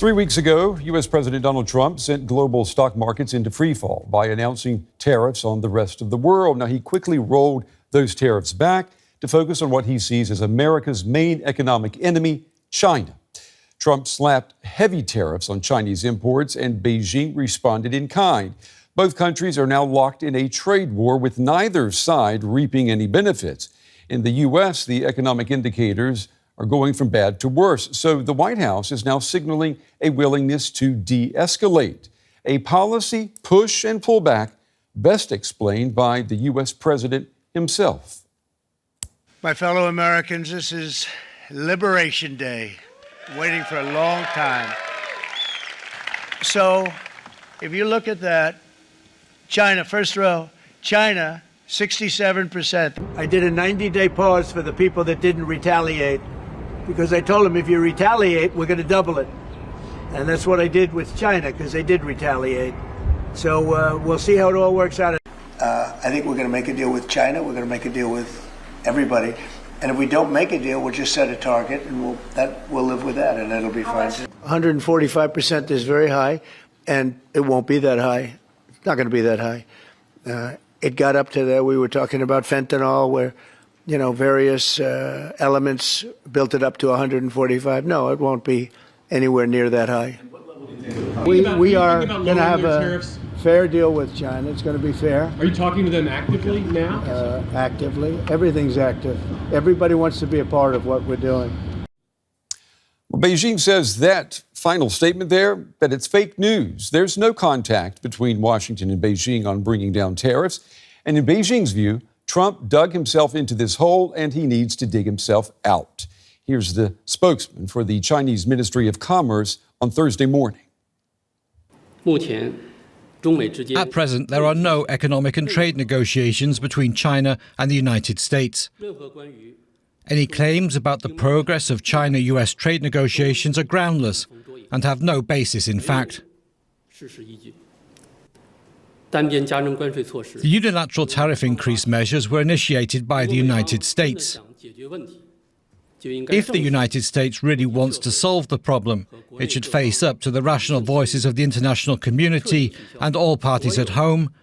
3 weeks ago, U.S. President Donald Trump sent global stock markets into freefall by announcing tariffs on the rest of the world. Now, he quickly rolled those tariffs back to focus on what he sees as America's main economic enemy, China. Trump slapped heavy tariffs on Chinese imports, and Beijing responded in kind. Both countries are now locked in a trade war with neither side reaping any benefits. In the U.S., the economic indicators are going from bad to worse. So the White House is now signaling a willingness to de-escalate, a policy push and pullback best explained by the U.S. president himself. My fellow Americans, this is Liberation Day, waiting for a long time. So if you look at that, China, first row, China, 67%. I did a 90-day pause for the people that didn't retaliate, because I told them if you retaliate, we're going to double it. And that's what I did with China, because they did retaliate. So we'll see how it all works out. I think we're going to make a deal with China. We're going to make a deal with everybody. And if we don't make a deal, we'll just set a target, and we'll live with that, and it'll be fine. 145% is very high, and it won't be that high. It's not going to be that high. It got up to there. We were talking about fentanyl, where various elements built it up to 145. No, it won't be anywhere near that high. We are going to have a fair deal with China. It's going to be fair. Are you talking to them actively now? Actively. Everything's active. Everybody wants to be a part of what we're doing. Well, Beijing says that final statement there, that it's fake news. There's no contact between Washington and Beijing on bringing down tariffs. And in Beijing's view, Trump dug himself into this hole, and he needs to dig himself out. Here's the spokesman for the Chinese Ministry of Commerce on Thursday morning. At present, there are no economic and trade negotiations between China and the United States. Any claims about the progress of China-US trade negotiations are groundless and have no basis in fact. The unilateral tariff increase measures were initiated by the United States. If the United States really wants to solve the problem, it should face up to the rational voices of the international community and all parties at home,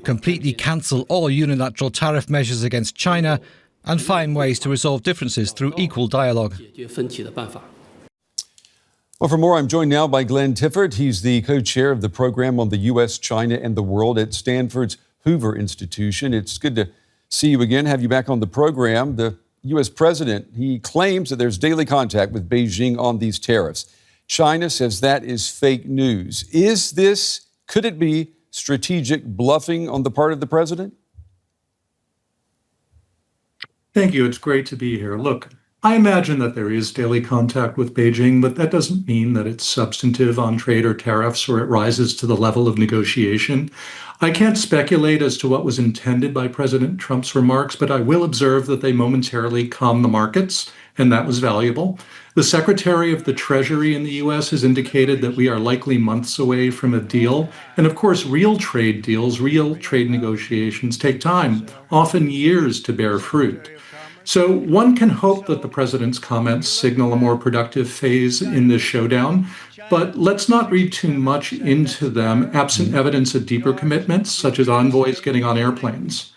completely cancel all unilateral tariff measures against China, and find ways to resolve differences through equal dialogue. Well, for more, I'm joined now by Glenn Tiffert. He's the co-chair of the program on the U.S., China, and the world at Stanford's Hoover Institution. It's good to see you again, have you back on the program. The U.S. president, he claims that there's daily contact with Beijing on these tariffs. China says that is fake news. Could it be strategic bluffing on the part of the president? Thank you. It's great to be here. Look, I imagine that there is daily contact with Beijing, but that doesn't mean that it's substantive on trade or tariffs or it rises to the level of negotiation. I can't speculate as to what was intended by President Trump's remarks, but I will observe that they momentarily calmed the markets, and that was valuable. The Secretary of the Treasury in the U.S. has indicated that we are likely months away from a deal. And of course, real trade deals, real trade negotiations take time, often years to bear fruit. So one can hope that the president's comments signal a more productive phase in this showdown, but let's not read too much into them, absent evidence of deeper commitments, such as envoys getting on airplanes.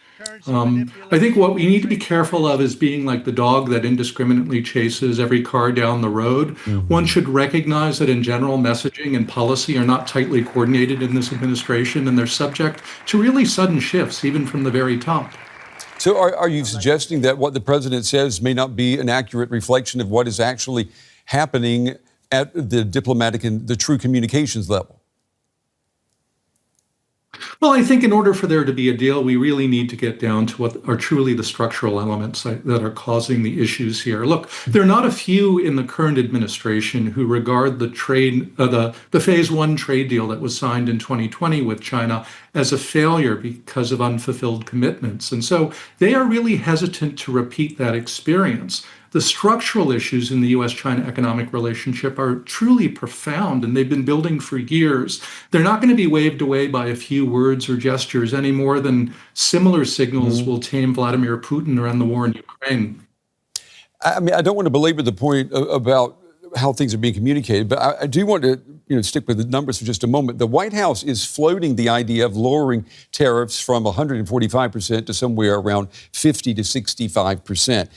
I think what we need to be careful of is being like the dog that indiscriminately chases every car down the road. One should recognize that in general, messaging and policy are not tightly coordinated in this administration, and they're subject to really sudden shifts, even from the very top. So are you suggesting that what the president says may not be an accurate reflection of what is actually happening at the diplomatic and the true communications level? Well, I think in order for there to be a deal, we really need to get down to what are truly the structural elements that are causing the issues here. Look, there are not a few in the current administration who regard the phase one trade deal that was signed in 2020 with China as a failure because of unfulfilled commitments. And so they are really hesitant to repeat that experience. The structural issues in the U.S.-China economic relationship are truly profound, and they've been building for years. They're not going to be waved away by a few words or gestures any more than similar signals will tame Vladimir Putin around the war in Ukraine. I mean, I don't want to belabor the point about how things are being communicated, but I do want to stick with the numbers for just a moment. The White House is floating the idea of lowering tariffs from 145% to somewhere around 50 to 65%.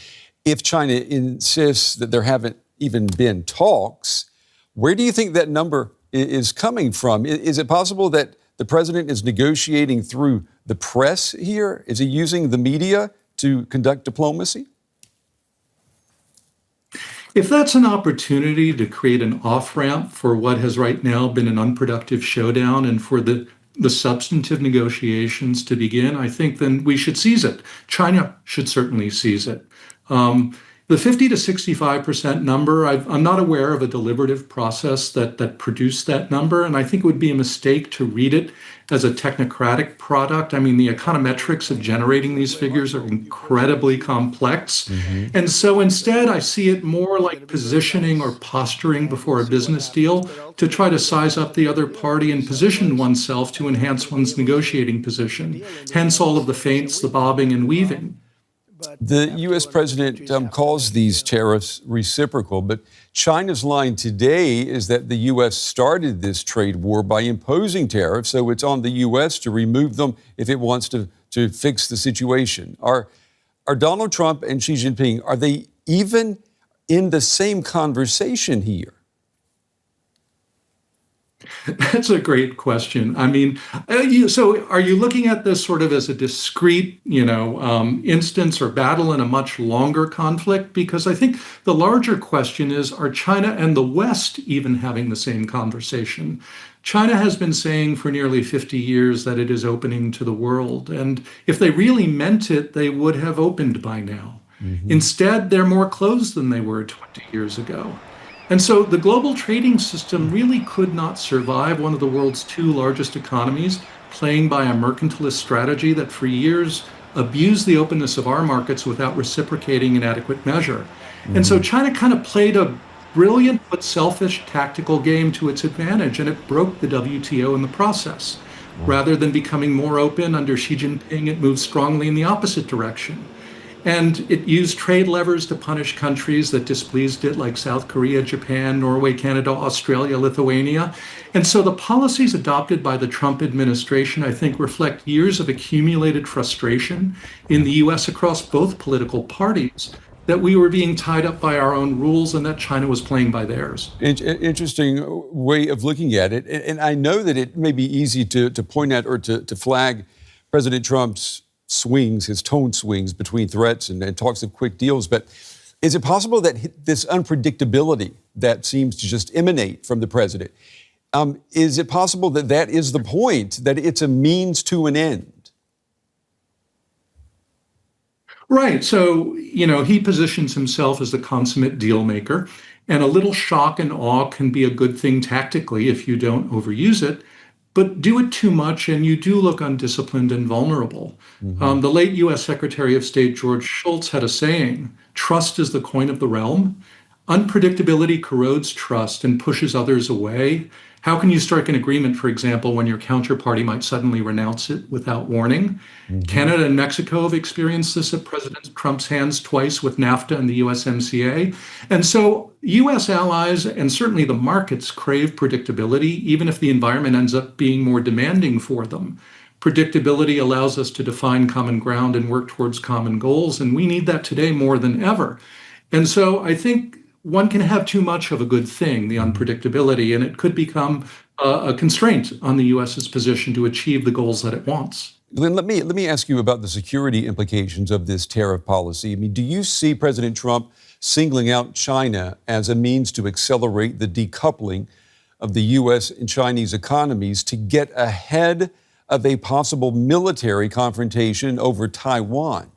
If China insists that there haven't even been talks, where do you think that number is coming from? Is it possible that the president is negotiating through the press here? Is he using the media to conduct diplomacy? If that's an opportunity to create an off-ramp for what has right now been an unproductive showdown and for the substantive negotiations to begin, I think then we should seize it. China should certainly seize it. The 50 to 65% number, I'm not aware of a deliberative process that produced that number, and I think it would be a mistake to read it as a technocratic product. I mean, the econometrics of generating these figures are incredibly complex. And so instead, I see it more like positioning or posturing before a business deal to try to size up the other party and position oneself to enhance one's negotiating position. Hence all of the feints, the bobbing and weaving. The U.S. president calls these tariffs reciprocal, but China's line today is that the U.S. started this trade war by imposing tariffs, so it's on the U.S. to remove them if it wants to fix the situation. Are Donald Trump and Xi Jinping, are they even in the same conversation here? That's a great question. I mean, so are you looking at this sort of as a discrete, instance or battle in a much longer conflict? Because I think the larger question is, are China and the West even having the same conversation? China has been saying for nearly 50 years that it is opening to the world. And if they really meant it, they would have opened by now. Instead, they're more closed than they were 20 years ago. And so the global trading system really could not survive one of the world's two largest economies playing by a mercantilist strategy that for years abused the openness of our markets without reciprocating in adequate measure. And so China kind of played a brilliant but selfish tactical game to its advantage, and it broke the WTO in the process. Rather than becoming more open under Xi Jinping, it moved strongly in the opposite direction. And it used trade levers to punish countries that displeased it, like South Korea, Japan, Norway, Canada, Australia, Lithuania. And so the policies adopted by the Trump administration, I think, reflect years of accumulated frustration in the US across both political parties, that we were being tied up by our own rules and that China was playing by theirs. Interesting way of looking at it. And I know that it may be easy to point at or to flag President Trump's swings, his tone swings between threats and talks of quick deals. But is it possible that this unpredictability that seems to just emanate from the president, is it possible that that is the point, that it's a means to an end? Right. So, he positions himself as the consummate deal maker, and a little shock and awe can be a good thing tactically if you don't overuse it. But do it too much and you do look undisciplined and vulnerable. The late U.S. Secretary of State George Shultz had a saying, "Trust is the coin of the realm." Unpredictability corrodes trust and pushes others away. How can you strike an agreement, for example, when your counterparty might suddenly renounce it without warning? Canada and Mexico have experienced this at President Trump's hands twice with NAFTA and the USMCA. And so U.S. allies and certainly the markets crave predictability, even if the environment ends up being more demanding for them. Predictability allows us to define common ground and work towards common goals, and we need that today more than ever. And so I think one can have too much of a good thing, the unpredictability, and it could become a constraint on the U.S.'s position to achieve the goals that it wants. Lynn, let me ask you about the security implications of this tariff policy. I mean, do you see President Trump singling out China as a means to accelerate the decoupling of the U.S. and Chinese economies to get ahead of a possible military confrontation over Taiwan?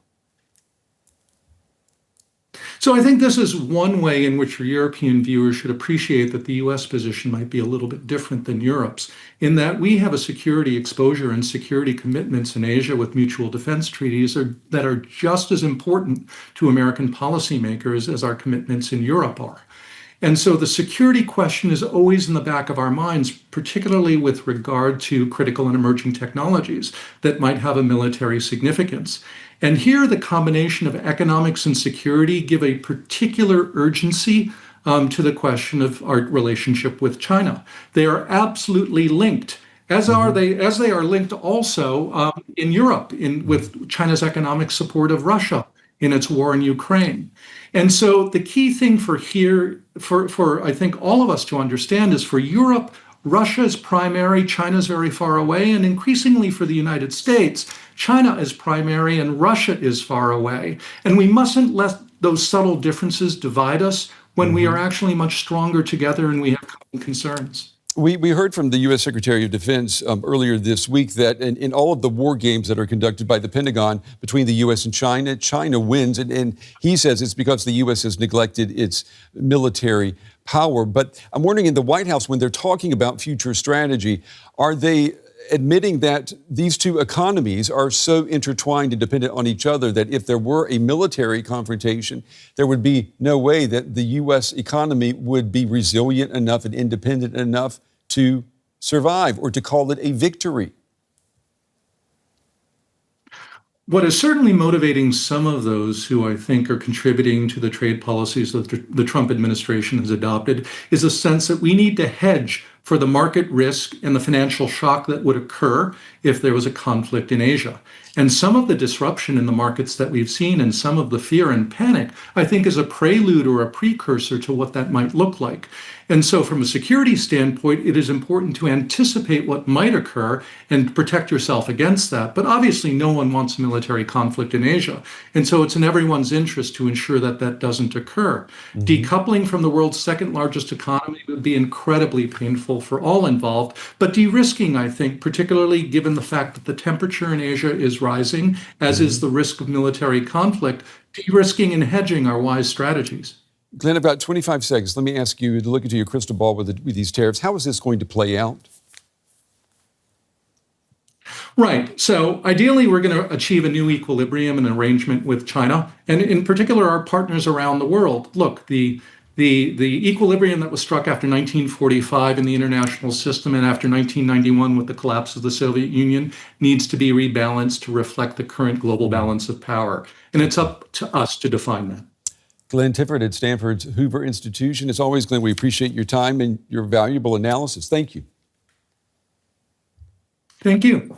So I think this is one way in which your European viewers should appreciate that the U.S. position might be a little bit different than Europe's, in that we have a security exposure and security commitments in Asia with mutual defense treaties that are just as important to American policymakers as our commitments in Europe are. And so the security question is always in the back of our minds, particularly with regard to critical and emerging technologies that might have a military significance. And here, the combination of economics and security give a particular urgency to the question of our relationship with China. They are absolutely linked, as are they are linked also in Europe with China's economic support of Russia in its war in Ukraine. And so the key thing for I think all of us to understand is for Europe, Russia is primary, China is very far away, and increasingly for the United States, China is primary and Russia is far away. And we mustn't let those subtle differences divide us when we are actually much stronger together and we have common concerns. We heard from the U.S. Secretary of Defense earlier this week that in all of the war games that are conducted by the Pentagon between the U.S. and China, China wins. And he says it's because the U.S. has neglected its military power. But I'm wondering, in the White House, when they're talking about future strategy, are they admitting that these two economies are so intertwined and dependent on each other that if there were a military confrontation, there would be no way that the U.S. economy would be resilient enough and independent enough to survive or to call it a victory? What is certainly motivating some of those who I think are contributing to the trade policies that the Trump administration has adopted is a sense that we need to hedge for the market risk and the financial shock that would occur if there was a conflict in Asia. And some of the disruption in the markets that we've seen and some of the fear and panic, I think, is a prelude or a precursor to what that might look like. And so from a security standpoint, it is important to anticipate what might occur and protect yourself against that. But obviously, no one wants a military conflict in Asia. And so it's in everyone's interest to ensure that that doesn't occur. Decoupling from the world's second largest economy would be incredibly painful for all involved. But de-risking, I think, particularly given the fact that the temperature in Asia is rising, as is the risk of military conflict, de-risking and hedging are wise strategies. Glenn, about 25 seconds. Let me ask you to look into your crystal ball with these tariffs. How is this going to play out? Right. So ideally, we're going to achieve a new equilibrium and arrangement with China, and in particular, our partners around the world. Look, the equilibrium that was struck after 1945 in the international system and after 1991 with the collapse of the Soviet Union needs to be rebalanced to reflect the current global balance of power. And it's up to us to define that. Glenn Tiffert at Stanford's Hoover Institution. As always, Glenn, we appreciate your time and your valuable analysis. Thank you. Thank you.